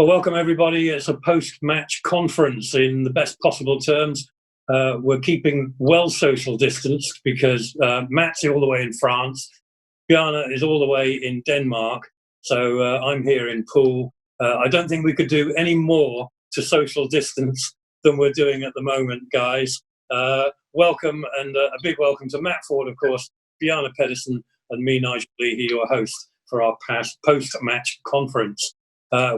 Well, welcome everybody. It's a post-match conference in the best possible terms. We're keeping well social distanced because Matt's all the way in France, Bjarne is all the way in Denmark, so I'm here in Poole. I don't think we could do any more to social distance than we're doing at the moment, guys. Welcome, and a big welcome to Matt Ford, of course, Bjarne Pedersen, and me, Nigel Leahy, your host for our post-match conference.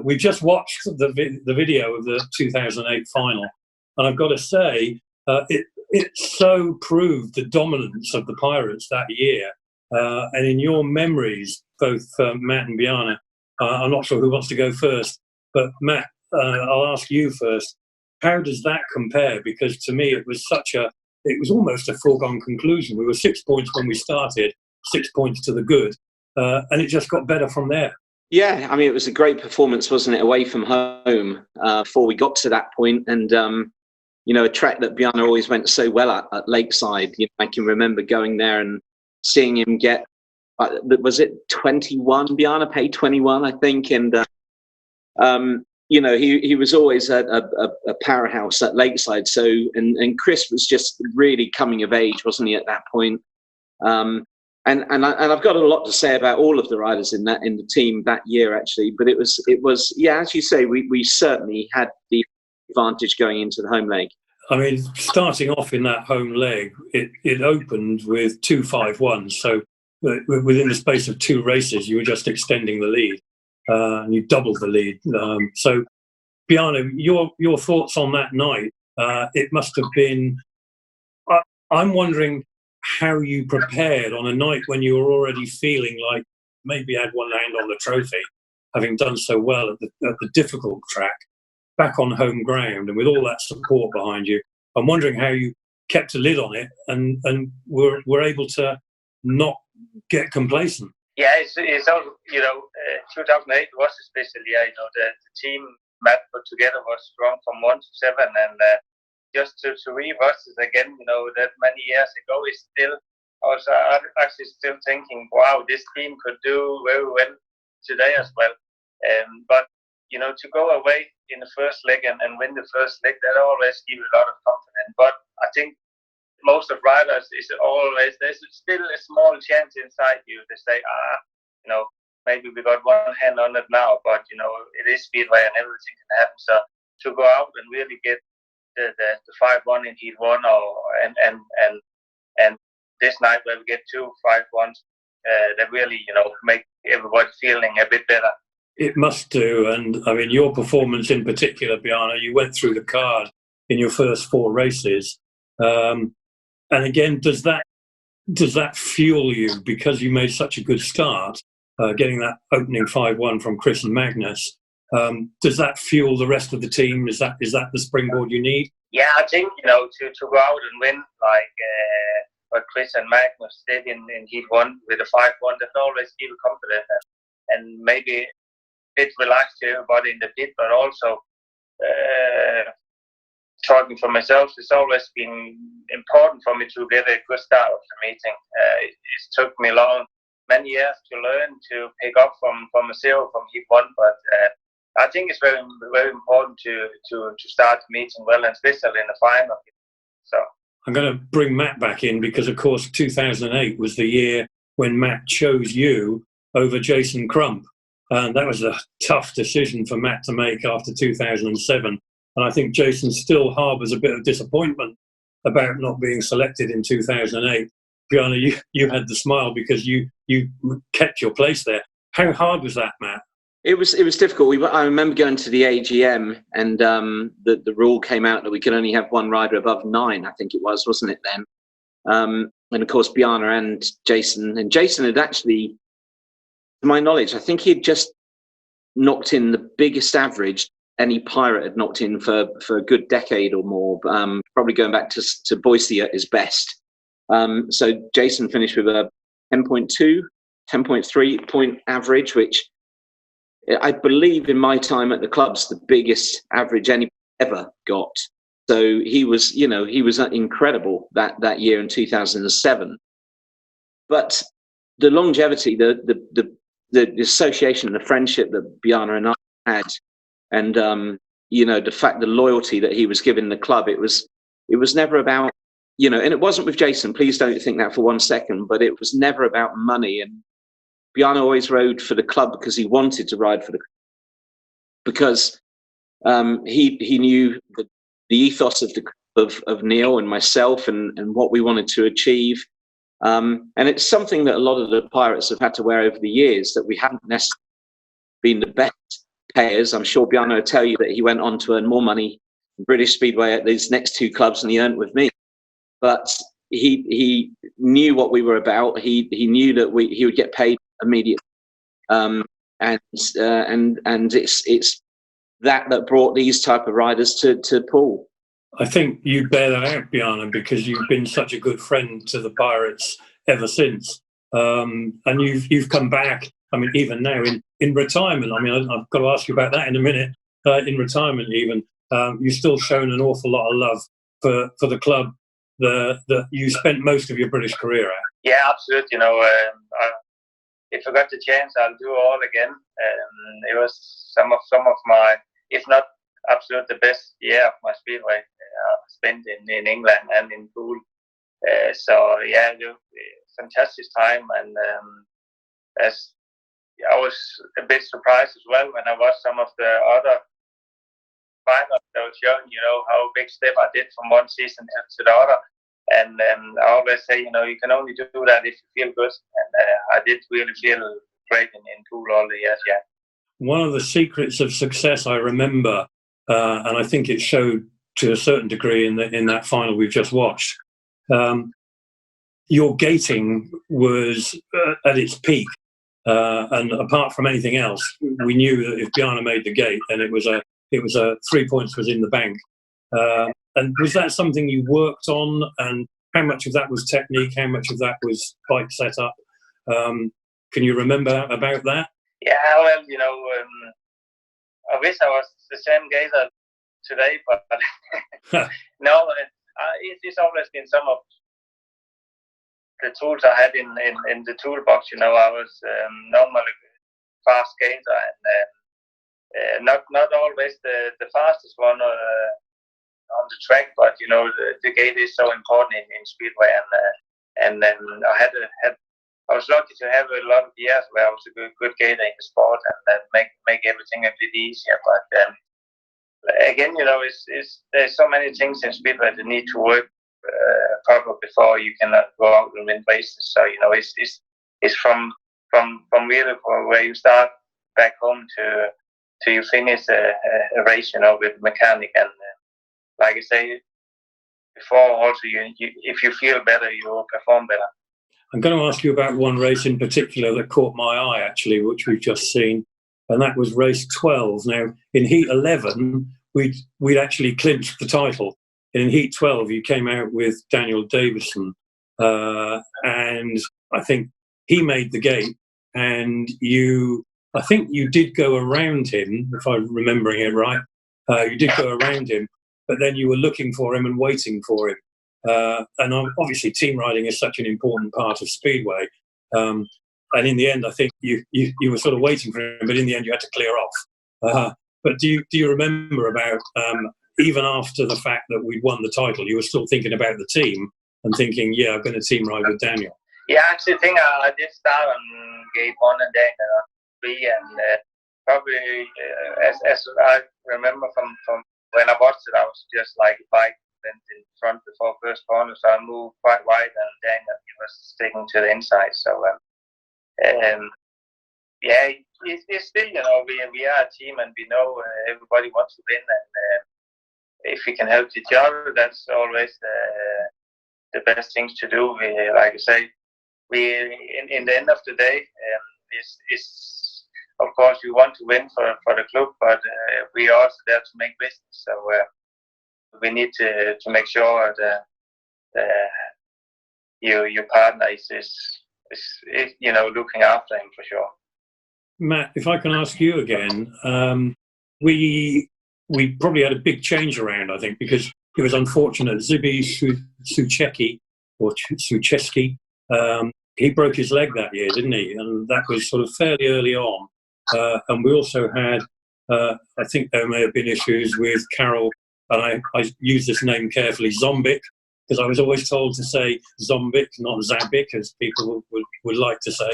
We just watched the video of the 2008 final, and I've got to say, it so proved the dominance of the Pirates that year. And in your memories, both Matt and Bjarne, I'm not sure who wants to go first, but Matt, I'll ask you first. How does that compare? Because to me, it was almost a foregone conclusion. We were 6 points when we started, 6 points to the good, and it just got better from there. Yeah, I mean, it was a great performance, wasn't it, away from home before we got to that point. And, a track that Bjarne always went so well at Lakeside. I can remember going there and seeing him get, was it 21, Bjarne paid 21, I think. And, he was always a powerhouse at Lakeside. So, and Chris was just really coming of age, wasn't he, at that point? And I've got a lot to say about all of the riders in the team that year, actually. But it was yeah, as you say, we certainly had the advantage going into the home leg. I mean, starting off in that home leg, it opened with 2-5-1. So within the space of two races, you were just extending the lead, and you doubled the lead. So, Bjarne, your thoughts on that night? It must have been. I'm wondering how you prepared on a night when you were already feeling like maybe had one hand on the trophy, having done so well at the difficult track, back on home ground and with all that support behind you. I'm wondering how you kept a lid on it and were able to not get complacent. Yeah, it's all, 2008 was a special year. The team Matt put together was strong from 1 to 7, and just to reverse it again, that many years ago is still, I was actually still thinking, wow, this team could do very well today as well. But, to go away in the first leg and win the first leg, that always gives you a lot of confidence. But I think most of riders is always, there's still a small chance inside you to say, maybe we got one hand on it now, but, it is Speedway and everything can happen. So to go out and really get the 5-1 in heat 1 and this night where we get 2 5-1s, that really, make everybody feeling a bit better. It must do. And I mean, your performance in particular, Bjarne, you went through the card in your first 4 races. And again, does that fuel you because you made such a good start, getting that opening 5-1 from Chris and Magnus? Does that fuel the rest of the team? Is that the springboard you need? Yeah, I think, to go out and win like what Chris and Magnus did in heat 1 with a 5-1, that always give you confidence and maybe a bit relaxed to everybody in the pit, but also talking for myself, it's always been important for me to get a good start of the meeting. It took me many years to learn to pick up from a zero from heat 1, but I think it's very, very important to start the meeting well, and especially in the final. So I'm going to bring Matt back in because, of course, 2008 was the year when Matt chose you over Jason Crump. And that was a tough decision for Matt to make after 2007. And I think Jason still harbours a bit of disappointment about not being selected in 2008. Bjarne, you had the smile because you kept your place there. How hard was that, Matt? It was difficult. I remember going to the AGM and the rule came out that we could only have one rider above 9, I think it was, wasn't it then? And of course, Bjarne and Jason had actually, to my knowledge, I think he'd just knocked in the biggest average any pirate had knocked in for a good decade or more, probably going back to Boise at his best. So Jason finished with a 10.3 point average, which I believe in my time at the club's the biggest average anyone ever got. So he was incredible that year in 2007. But the longevity, the association, the friendship that Bjarne and I had And the loyalty that he was giving the club, it was never about, and it wasn't with Jason, please don't think that for 1 second, but it was never about money. And Bjarne always rode for the club because he wanted to ride for the club, because he knew the ethos of the of Neil and myself and what we wanted to achieve. And it's something that a lot of the Pirates have had to wear over the years, that we haven't necessarily been the best payers. I'm sure Bjarne will tell you that he went on to earn more money in British Speedway at these next two clubs than he earned with me. But he knew what we were about. He knew that he would get paid immediately. And it's that brought these type of riders to Poole. I think you bear that out, Bjarne, because you've been such a good friend to the Pirates ever since. And you've come back, I mean, even now in retirement. I mean, I've got to ask you about that in a minute. In retirement, even, you've still shown an awful lot of love for the club that you spent most of your British career at. Yeah, absolutely. If I got the chance, I'll do all again. It was some of my, if not absolute the best year of my speedway spent in England and in Poole. So yeah, fantastic time, and as I was a bit surprised as well when I watched some of the other finals that was showing, how big step I did from one season to the other. And I always say, you can only do that if you feel good. And I did really feel great in Poole all the years, yeah. One of the secrets of success I remember, and I think it showed to a certain degree in that final we've just watched, your gating was at its peak. And apart from anything else, we knew that if Bjarne made the gate, then it was a 3 points was in the bank. And was that something you worked on? And how much of that was technique? How much of that was bike setup? Can you remember about that? Yeah, well, I wish I was the same gator today, but no, it's always been some of the tools I had in the toolbox. I was normally fast gator, and not always the fastest one on the track, but the gate is so important in speedway, and then I was lucky to have a lot of years where I was a good gator in the sport, and that make everything a bit easier. But again, there's so many things in speedway that need to work proper before you can go out and win races. So it's from really from where you start back home to you finish a race, with mechanic. And like I say before, also if you feel better, you will perform better. I'm going to ask you about one race in particular that caught my eye, actually, which we've just seen, and that was race 12. Now, in heat 11, we'd actually clinched the title. In heat 12, you came out with Daniel Davison, and I think he made the gate, and I think you did go around him, if I'm remembering it right. You did go around him, but then you were looking for him and waiting for him. And obviously, team riding is such an important part of speedway. And in the end, I think you were sort of waiting for him, but in the end, you had to clear off. But do you remember about even after the fact that we'd won the title, you were still thinking about the team and thinking, yeah, I'm going to team ride with Daniel? Yeah, actually, I think I did start on gate 1 and then 3, and probably as I remember from when I watched it, I was just like a bike went in front before first corner, so I moved quite wide, and then he was sticking to the inside. So yeah, it's still, we are a team, and we know everybody wants to win, and if we can help each other, that's always the best things to do. Like I say, in the end of the day, it's of course we want to win for the club, but we are also there to make business. So we need to make sure that your partner is looking after him for sure. Matt, if I can ask you again, we probably had a big change around, I think, because it was unfortunate. Zibi Suchecki, he broke his leg that year, didn't he? And that was sort of fairly early on. And we also had I think there may have been issues with Carol, and I use this name carefully, Zombic, because I was always told to say Zombic, not Zabic, as people would like to say,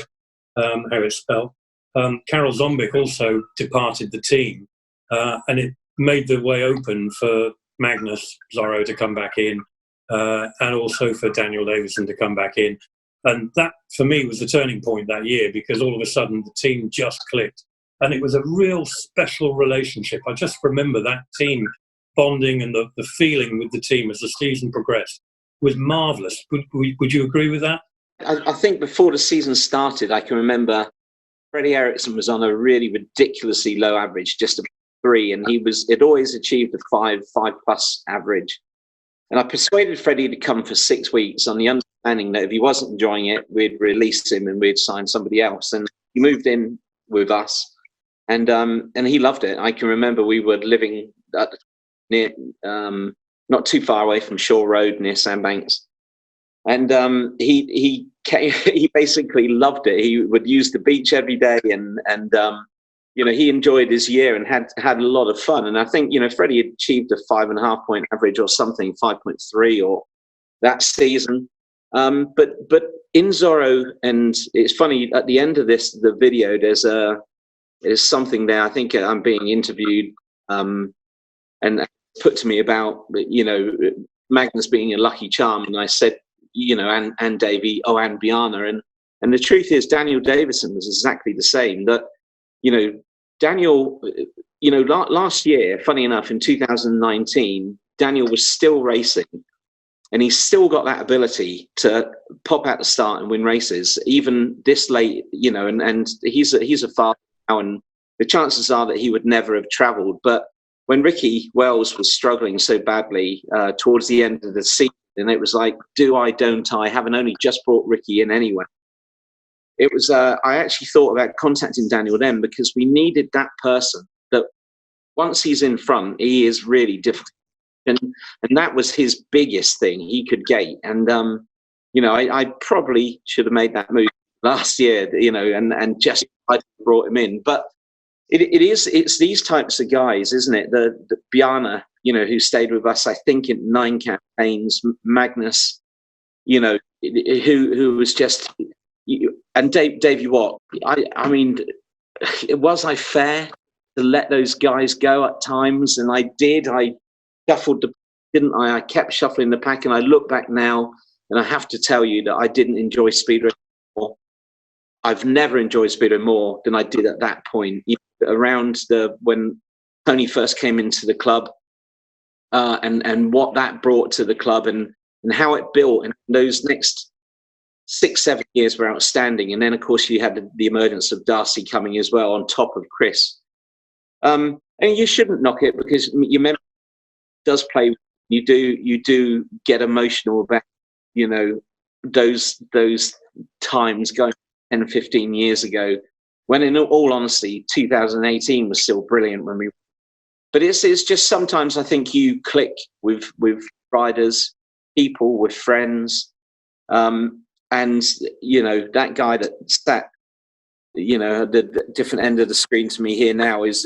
how it's spelled. Carol Zombic also departed the team, and it made the way open for Magnus Zorro to come back in, and also for Daniel Davison to come back in. And that, for me, was the turning point that year, because all of a sudden the team just clicked. And it was a real special relationship. I just remember that team bonding, and the feeling with the team as the season progressed was marvellous. Would you agree with that? I think before the season started, I can remember Freddie Eriksson was on a really ridiculously low average, just a 3, and he'd always achieved a 5+ average. And I persuaded Freddie to come for 6 weeks on the understanding that if he wasn't enjoying it, we'd release him and we'd sign somebody else. And he moved in with us, and he loved it. I can remember we were living near, not too far away from Shore Road near Sandbanks, and he basically loved it. He would use the beach every day, and he enjoyed his year and had a lot of fun. And I think, Freddie had achieved a 5.5 point average or something, 5.3 or that season. But in Zorro, and it's funny, at the end of the video, there's something there. I think I'm being interviewed, and put to me about, Magnus being a lucky charm. And I said, and Davey, and Bjarne. And the truth is, Daniel Davison was exactly the same. That, Daniel, last year, funny enough, in 2019, Daniel was still racing, and he's still got that ability to pop out the start and win races, even this late, and he's a father now, and the chances are that he would never have travelled. But when Ricky Wells was struggling so badly towards the end of the season, and it was like, do I, don't I, having only just brought Ricky in anyway. It was, I actually thought about contacting Daniel then, because we needed that person that once he's in front, he is really difficult. And that was his biggest thing. He could gate. And, I probably should have made that move last year, and just I brought him in. But it's these types of guys, isn't it? The Bjarne, who stayed with us, I think, in 9 campaigns, Magnus, who was just... And Davey Watt, I mean, was I fair to let those guys go at times? And I did. I shuffled didn't I? I kept shuffling the pack, and I look back now, and I have to tell you that I didn't enjoy Speedway more. I've never enjoyed Speedway more than I did at that point. Around when Tony first came into the club, and what that brought to the club, and how it built, and those next 6-7 years were outstanding. And then, of course, you had the emergence of Darcy coming as well on top of Chris. And you shouldn't knock it, because your memory does play. You do get emotional about, those times going 10, 15 years ago, when in all honesty, 2018 was still brilliant when we. But it's just sometimes I think you click with riders, people, with friends. And that guy that sat, at the different end of the screen to me here now is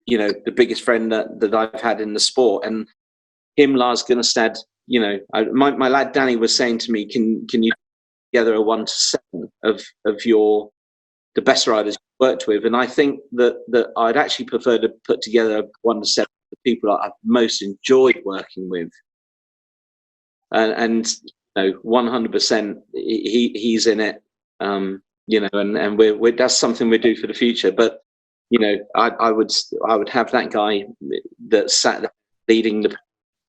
the biggest friend that I've had in the sport. And him, Lars Gunnestad, my lad Danny was saying to me, can you put together a 1 to 7 of the best riders you worked with? And I think that I'd actually prefer to put together 1 to 7 of the people that I've most enjoyed working with. And 100% he's in it, and we're that's something we do for the future. But I would have that guy that sat there leading the.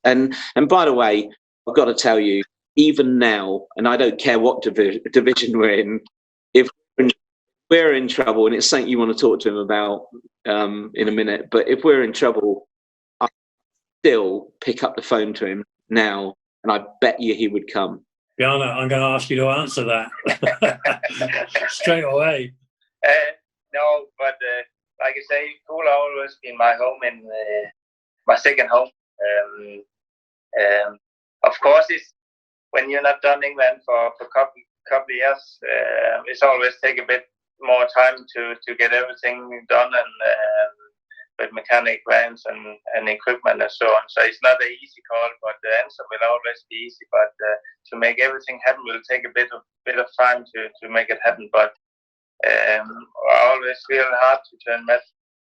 And by the way, I've got to tell you, even now, and I don't care what division we're in, if we're in trouble, and it's something you want to talk to him about in a minute, but if we're in trouble, I still pick up the phone to him now, and I bet you he would come. Bjarne, I'm going to ask you to answer that straight away. No, but like I say, Poole always been my home, and my second home. Of course, it's when you're not done England for a couple of years, it's always take a bit more time to get everything done, and with mechanic vans and equipment and so on. So it's not an easy call, but the answer will always be easy. But to make everything happen will take a bit of time to make it happen. But I always feel hard to turn Matt.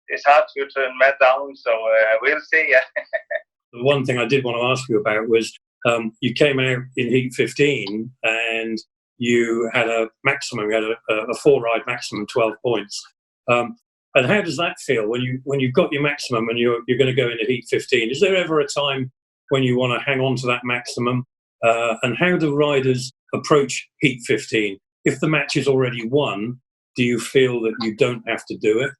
It's hard to turn Matt down. So we'll see. Yeah. The one thing I did want to ask you about was you came out in heat 15 and you had a maximum. You had a 4-ride maximum, 12 points. And how does that feel when you've got your maximum and you're going to go into heat 15? Is there ever a time when you want to hang on to that maximum? And how do riders approach heat 15? If the match is already won, do you feel that you don't have to do it?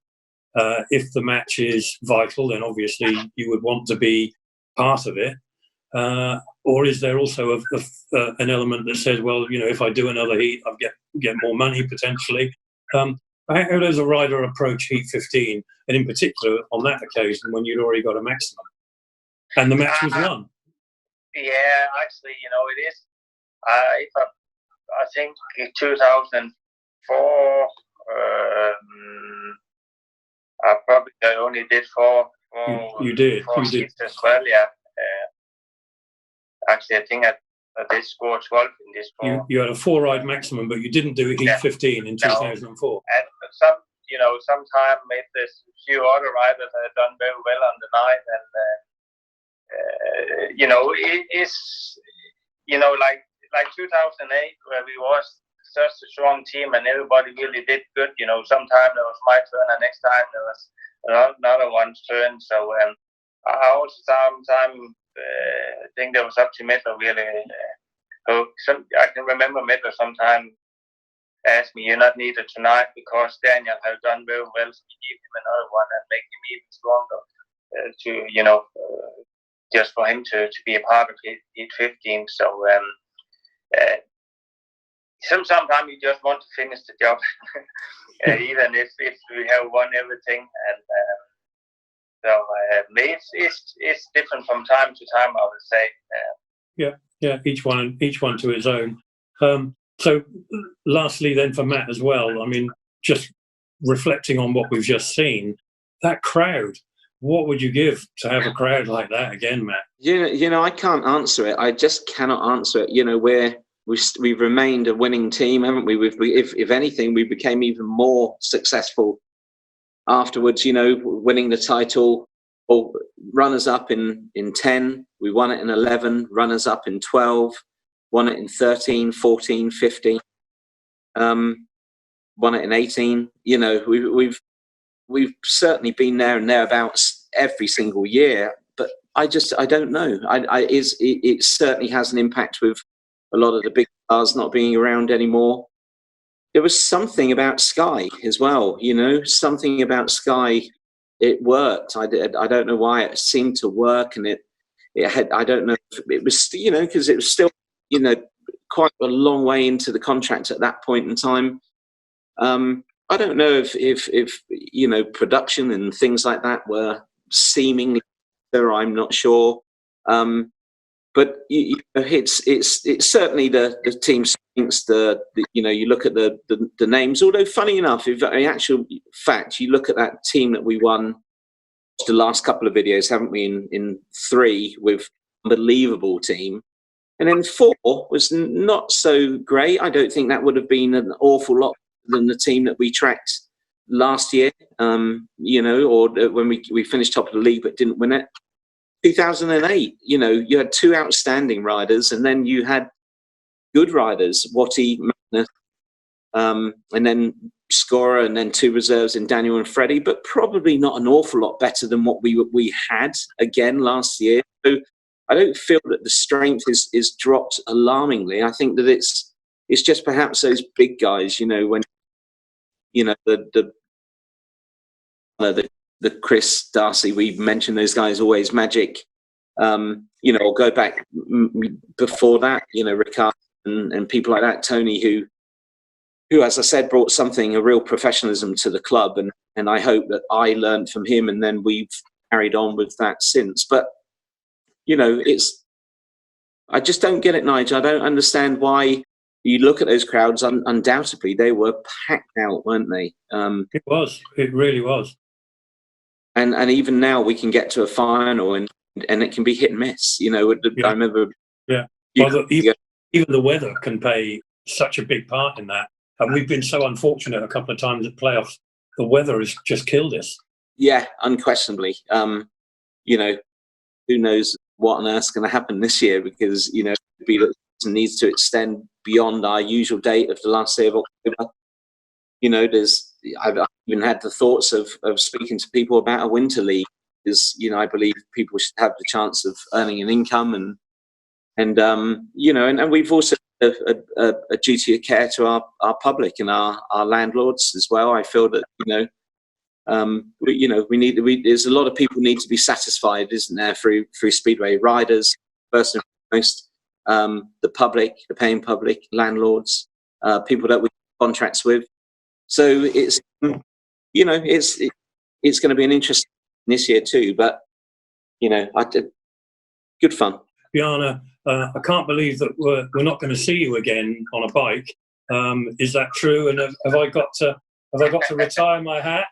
If the match is vital, then obviously you would want to be part of it. Or is there also an element that says, well, if I do another heat, I'll get more money potentially? How does a rider approach heat 15, and in particular on that occasion when you'd already got a maximum and the match was won? Yeah, actually, it is. I think in 2004, I probably only did four. You did. Four heats as well, yeah. Actually, I think I did score 12 in this four. You had a 4-ride maximum, but you didn't do heat 15 in 2004. And sometime maybe there's a few other riders that have done very well on the night, and it's like 2008 where we was such a strong team and everybody really did good. Sometime it was my turn, and next time there was another one's turn. So I also sometimes think that was up to Midler really. I can remember Midler sometime asked me, "You're not needed tonight because Daniel has done very well. So we give him another one and make him even stronger just for him to be a part of heat 15." So sometimes you just want to finish the job, even if we have won everything. And it's different from time to time, I would say. Yeah. Each one to his own. So, lastly, then for Matt as well. I mean, just reflecting on what we've just seen, that crowd. What would you give to have a crowd like that again, Matt? I can't answer it. I just cannot answer it. We've remained a winning team, haven't we? If anything, we became even more successful afterwards. Winning the title, or runners up in 10. We won it in 11. Runners up in 12. Won it in 13, 14, 15. Won it in 18. We've certainly been there and thereabouts every single year, but I don't know. It certainly has an impact with a lot of the big stars not being around anymore. There was something about Sky as well, something about Sky. It worked. I don't know why it seemed to work, and it had. I don't know if it was, because it was still, quite a long way into the contract at that point in time. I don't know if production and things like that were seemingly better. I'm not sure, but it's certainly the team strengths. You look at the names. Although funny enough, if in actual fact you look at that team that we won the last couple of videos, haven't we? In 3 with unbelievable team. And then 4 was not so great. I don't think that would have been an awful lot than the team that we tracked last year, or when we finished top of the league but didn't win it. 2008, you had 2 outstanding riders, and then you had good riders, Watty, Magnus, and then scorer, and then 2 reserves in Daniel and Freddie, but probably not an awful lot better than what we had again last year. So I don't feel that the strength is dropped alarmingly. I think that it's just perhaps those big guys, when the Chris, Darcy, we mentioned those guys always, Magic, or go back before that, Ricard and people like that, Tony, who, as I said, brought a real professionalism to the club, and I hope that I learned from him, and then we've carried on with that since. But I just don't get it, Nigel. I don't understand why you look at those crowds, undoubtedly they were packed out, weren't they? It was. It really was. And even now we can get to a final and it can be hit and miss. You know, Yeah. I remember. Yeah. Well, even the weather can play such a big part in that. And we've been so unfortunate a couple of times at playoffs. The weather has just killed us. Yeah, unquestionably. You know, who knows what on earth's going to happen this year, because, you know, it needs to extend beyond our usual date of the last day of October. You know, I've even had the thoughts of speaking to people about a winter league, because, you know, I believe people should have the chance of earning an income and you know, and we've also a duty of care to our public and our landlords as well. I feel that, you know, there's a lot of people need to be satisfied, isn't there, through Speedway? Riders, first and foremost, the public, the paying public, landlords, people that we have contracts with. So it's, you know, it's going to be an interesting this year too. But, you know, good fun. Bjarne, I can't believe that we're not going to see you again on a bike. Is that true? And have I got to retire my hat?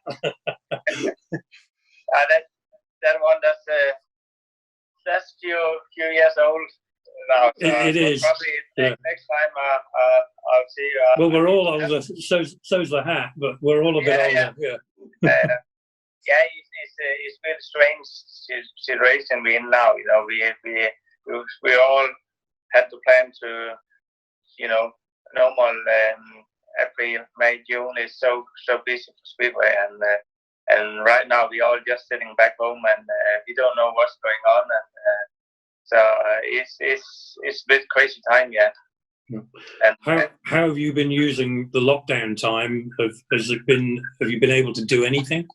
That one that's few years old now. So it is. Probably next time I'll see you. Well, we're all older. So's the hat, but we're all a bit older. Yeah. Yeah, it's been a strange situation we're in now. You know, we all had to plan to, you know, normal April, May, June is so busy for Speedway, and right now we all just sitting back home and we don't know what's going on, and so it's a bit crazy time, yeah. And how have you been using the lockdown time? Have you been able to do anything?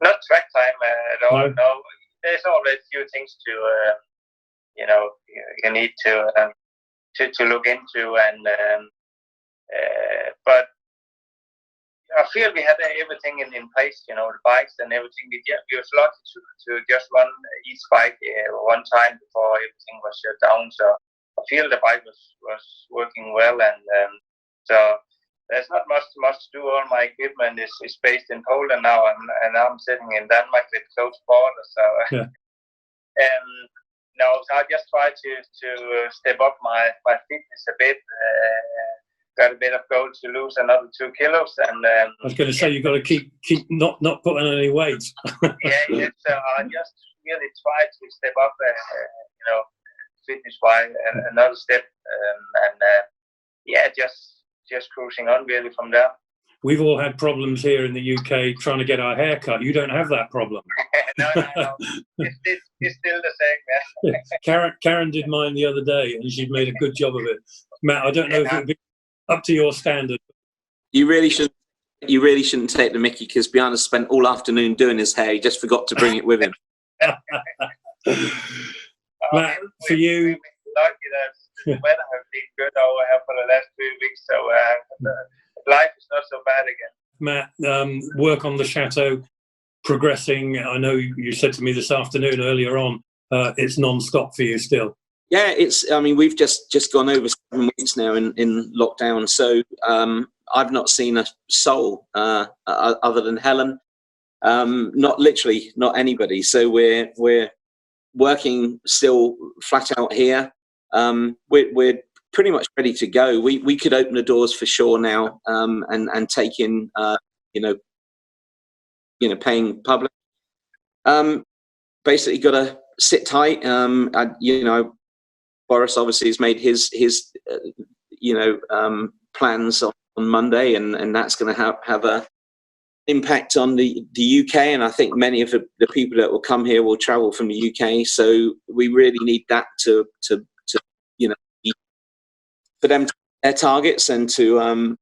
Not track time at all. No, there's always a few things to you know, you need to look into, and but I feel we had everything in place, you know, the bikes and everything. We was lucky to just run each bike one time before everything was shut down. So I feel the bike was working well, and so there's not much to do. All my equipment is based in Poland now, and I'm sitting in Denmark with close border. So no, so I just try to step up my fitness a bit. Got a bit of goal to lose another 2 kilos, and I was going to say you've got to keep not putting on any weight. yeah. So I just really try to step up, you know, fitness-wise, another step, and just cruising on really from there. We've all had problems here in the UK trying to get our hair cut. You don't have that problem. No. It's still the same. Yeah. Karen did mine the other day, and she'd made a good job of it. Matt, I don't know if it would be up to your standard. You really shouldn't take the mickey, because Bjarne spent all afternoon doing his hair. He just forgot to bring it with him. Matt, for you, lucky that the weather has been good over here for the last 3 weeks, so life is not so bad again. Matt, work on the chateau progressing. I know you said to me this afternoon earlier on, it's non-stop for you still. Yeah, I mean, we've just gone over 7 weeks now in lockdown, so I've not seen a soul other than Helen. Not anybody. So we're working still flat out here. We're pretty much ready to go. We could open the doors for sure now, and take in you know, paying public. Basically got to sit tight. You know, Boris obviously has made his you know, plans on Monday, and that's going to have a impact on the UK, and I think many of the people that will come here will travel from the UK. So we really need that to you know, for them to hit their targets, and to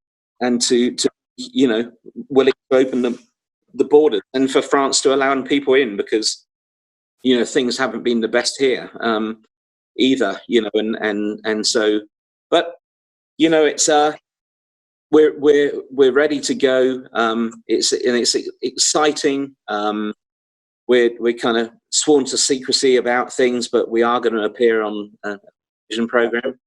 you know, willing to open the borders, and for France to allow people in, because, you know, things haven't been the best here either, you know, and so, but, you know, it's we're ready to go. It's exciting. We're kind of sworn to secrecy about things, but we are going to appear on a vision program.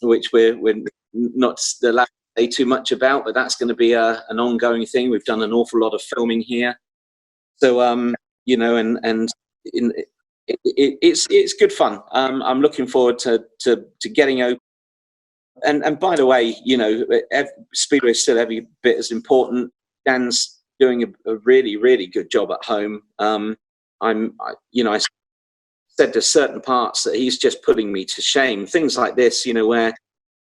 which we're not allowed to say too much about, but that's going to be an ongoing thing. We've done an awful lot of filming here, so you know, and it's good fun. I'm looking forward to getting open. And by the way, you know, Speedway is still every bit as important. Dan's doing a really, really good job at home. You know, I said to certain parts that he's just putting me to shame. Things like this, you know, where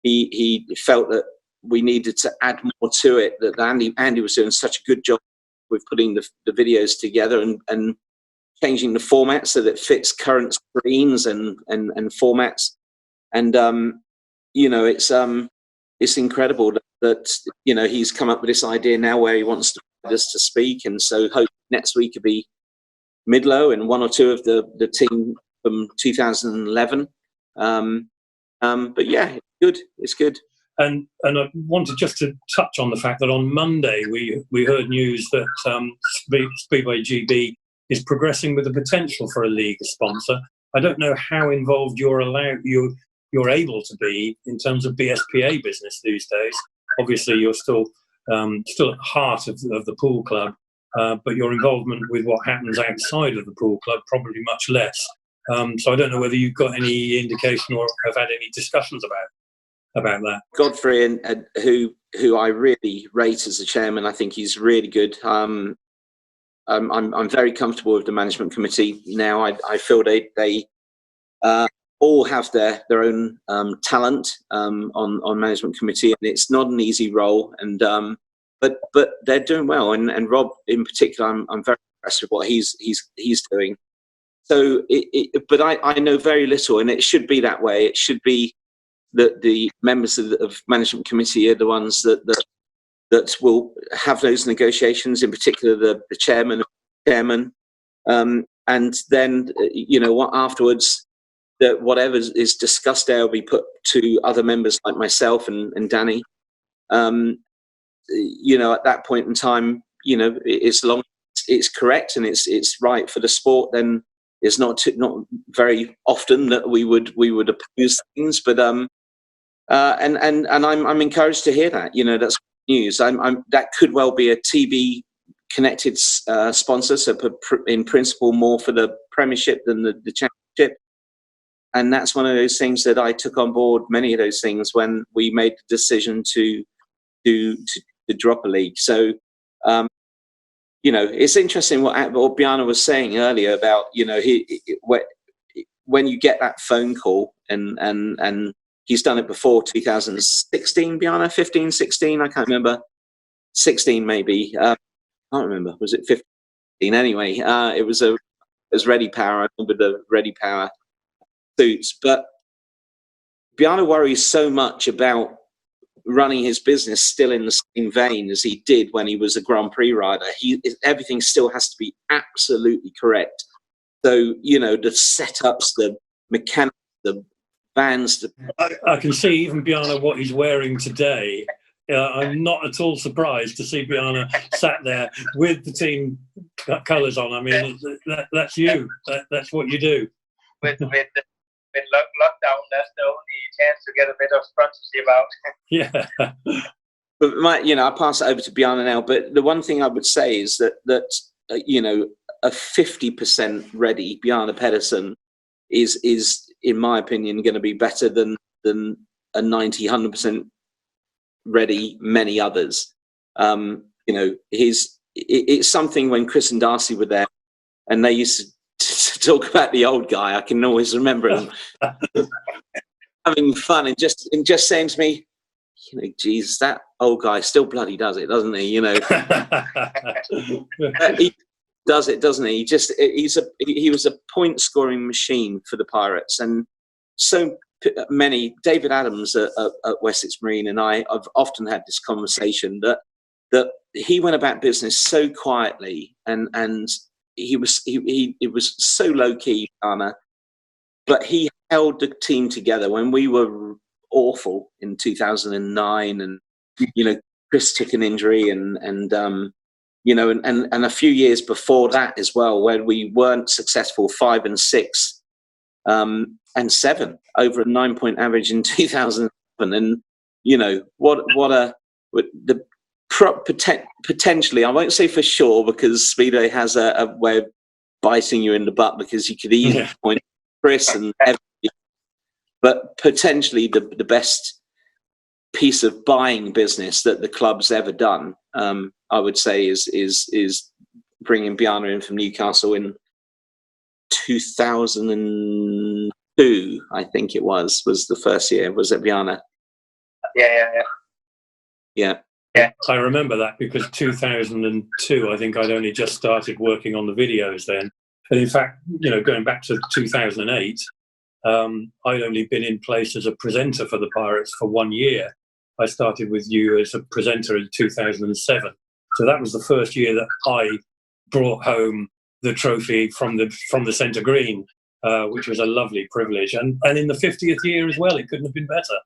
he felt that we needed to add more to it, that Andy was doing such a good job with putting the videos together and changing the format so that it fits current screens and formats. And you know, it's incredible that you know, he's come up with this idea now where he wants us to speak, and so hope next week will be Midlow and one or two of the team from 2011. But yeah, it's good. And I wanted just to touch on the fact that on Monday we heard news that Speedway GB is progressing with the potential for a league sponsor. I don't know how involved you're able to be in terms of BSPA business these days. Obviously, you're still at the heart of the pool club, but your involvement with what happens outside of the pool club probably much less. So I don't know whether you've got any indication or have had any discussions about that. Godfrey, and who I really rate as a chairman, I think he's really good. I'm very comfortable with the management committee now. I feel they all have their own talent on management committee, and it's not an easy role. And but they're doing well. And Rob in particular, I'm very impressed with what he's doing. So, but I know very little, and it should be that way. It should be that the members of management committee are the ones that will have those negotiations. In particular, the chairman, and then you know what, afterwards, that whatever is discussed there will be put to other members like myself and Danny. You know, at that point in time, you know, as long as it's correct and it's right for the sport, then it's not very often that we would oppose things. But and I'm encouraged to hear that. You know, that's news. That could well be a TV connected sponsor, so in principle more for the Premiership than the Championship. And that's one of those things that I took on board, many of those things, when we made the decision to drop a league. So, you know, it's interesting what Bjarne was saying earlier about, you know, when you get that phone call, and he's done it before, 2016, Bjarne, 15, 16, I can't remember, 16 maybe, I can't remember, was it 15? Anyway, it was Ready Power. I remember the Ready Power suits, but Bjarne worries so much about running his business still in the same vein as he did when he was a Grand Prix rider. Everything still has to be absolutely correct. So, you know, the setups, the mechanics, the vans. I can see even Bjarne what he's wearing today. I'm not at all surprised to see Bjarne sat there with the team colours on. I mean, that's you. That's what you do. With lockdown, that's the only chance to get a bit of sponsorship out. Yeah. But you know, I'll pass it over to Bjarne now. But the one thing I would say is that you know, a 50% ready Bjarne Pedersen is in my opinion going to be better than a 90-100% ready many others. You know, it's something when Chris and Darcy were there, and they used to talk about the old guy. I can always remember him having fun and just saying to me, you know, geez, that old guy still bloody does it, doesn't he? You know, he does it, doesn't he? He was a point scoring machine for the Pirates, and so many. David Adams at Wessex Marine and I have often had this conversation that he went about business so quietly, and it was so low key, Anna, but he held the team together when we were awful in 2009, and you know, Chris took an injury, and you know, and a few years before that as well, when we weren't successful, 5 and 6, and 7 over a 9-point average in 2007. And potentially, I won't say for sure, because Speedway has a way of biting you in the butt, because you could easily point Chris and everybody, but potentially the best piece of buying business that the club's ever done, I would say, is bringing Bjarne in from Newcastle in 2002. I think it was the first year. Was it Bjarne? Yeah. I remember that, because 2002, I think I'd only just started working on the videos then. And in fact, going back to 2008, I'd only been in place as a presenter for the Pirates for 1 year. I started with you as a presenter in 2007. So that was the first year that I brought home the trophy from the centre green, which was a lovely privilege. And in the 50th year as well, it couldn't have been better.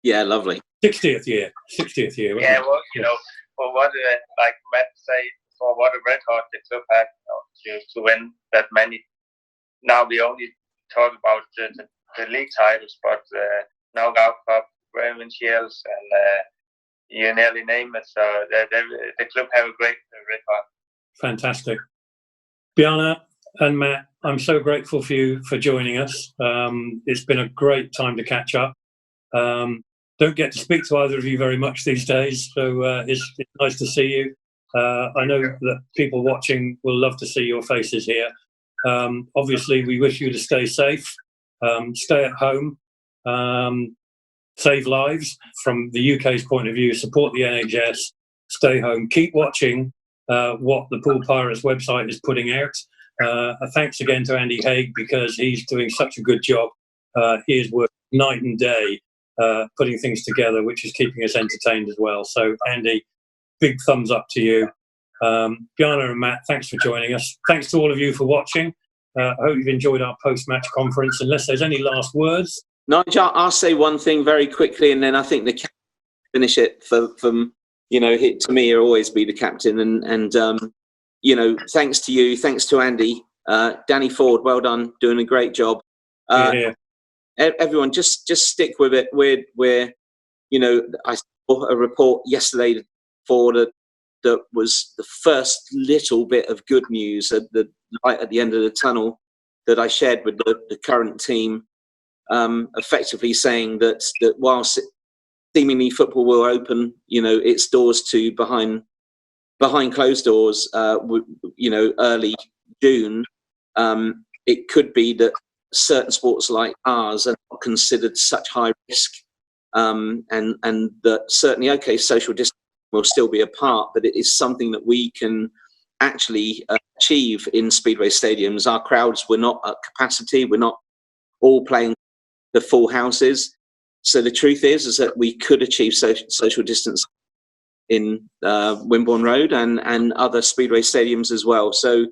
Yeah, lovely. 60th year. Yeah, well, well, what like Matt said, for what a record the club had, to win that many. Now we only talk about the league titles, but knockout cup, Raven Shields, and you nearly name it. So the club have a great record. Fantastic. Bjarne and Matt, I'm so grateful for you for joining us. It's been a great time to catch up. Don't get to speak to either of you very much these days, so it's nice to see you. I know that people watching will love to see your faces here. Obviously, we wish you to stay safe, stay at home, save lives from the UK's point of view, support the NHS, stay home, keep watching what the Poole Pirates website is putting out. Thanks again to Andy Haig, because he's doing such a good job. He is working night and day, putting things together, which is keeping us entertained as well. So, Andy, big thumbs up to you. Bjarne and Matt, thanks for joining us. Thanks to all of you for watching. I hope you've enjoyed our post-match conference. Unless there's any last words. Nigel, I'll say one thing very quickly, and then I think the captain finish it from to me, he'll always be the captain. And thanks to you, thanks to Andy, Danny Ford, well done, doing a great job. Everyone, just stick with it. We're I saw a report yesterday for that was the first little bit of good news at the light at the end of the tunnel that I shared with the current team, effectively saying that whilst seemingly football will open, its doors to behind closed doors, early June, it could be that certain sports like ours are not considered such high risk, and that certainly, social distancing will still be a part, but it is something that we can actually achieve in Speedway stadiums. Our crowds were not at capacity. We're not all playing the full houses. So the truth is that we could achieve social distance in Wimborne Road and other Speedway stadiums as well. So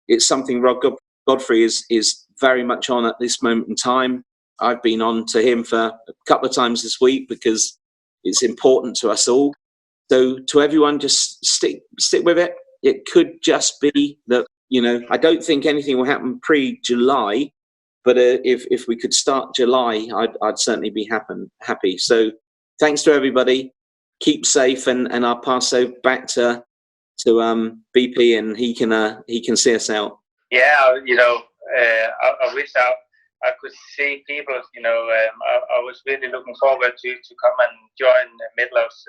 it's something Rob Godfrey is very much on at this moment in time. I've been on to him for a couple of times this week because it's important to us all. So to everyone, just stick with it. It could just be that, I don't think anything will happen pre-July, but if we could start July, I'd certainly be happy. So thanks to everybody. Keep safe, and I'll pass over back to BP, and he can see us out. Yeah, I wish I could see people. I was really looking forward to come and join Midlow's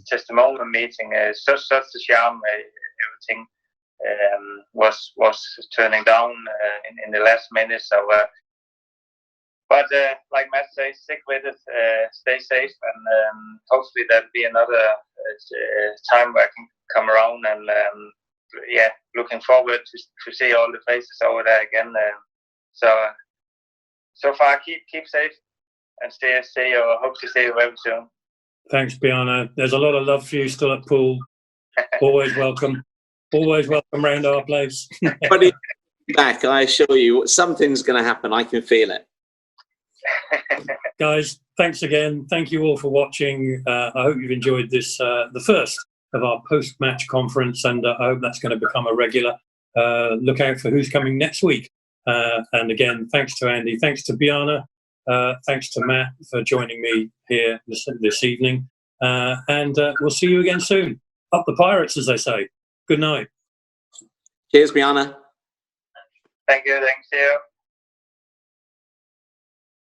testimonial meeting. Such a charm. Everything was turning down in the last minute. So, but like Matt says, stick with it, stay safe, and hopefully there'll be another time where I can come around. And looking forward to see all the faces over there again. So far, keep safe and stay. Hope to see you very soon. Thanks, Bjarne. There's a lot of love for you still at Poole. Always welcome. Always welcome round our place. But back, I assure you, something's going to happen. I can feel it. Guys, thanks again. Thank you all for watching. I hope you've enjoyed this, the first of our post-match conference, and I hope that's going to become a regular. Look out for who's coming next week. And again, thanks to Andy, thanks to Bjarne, thanks to Matt for joining me here this evening. And we'll see you again soon. Up the Pirates, as they say. Good night. Cheers, Bjarne. Thank you. Thanks, you.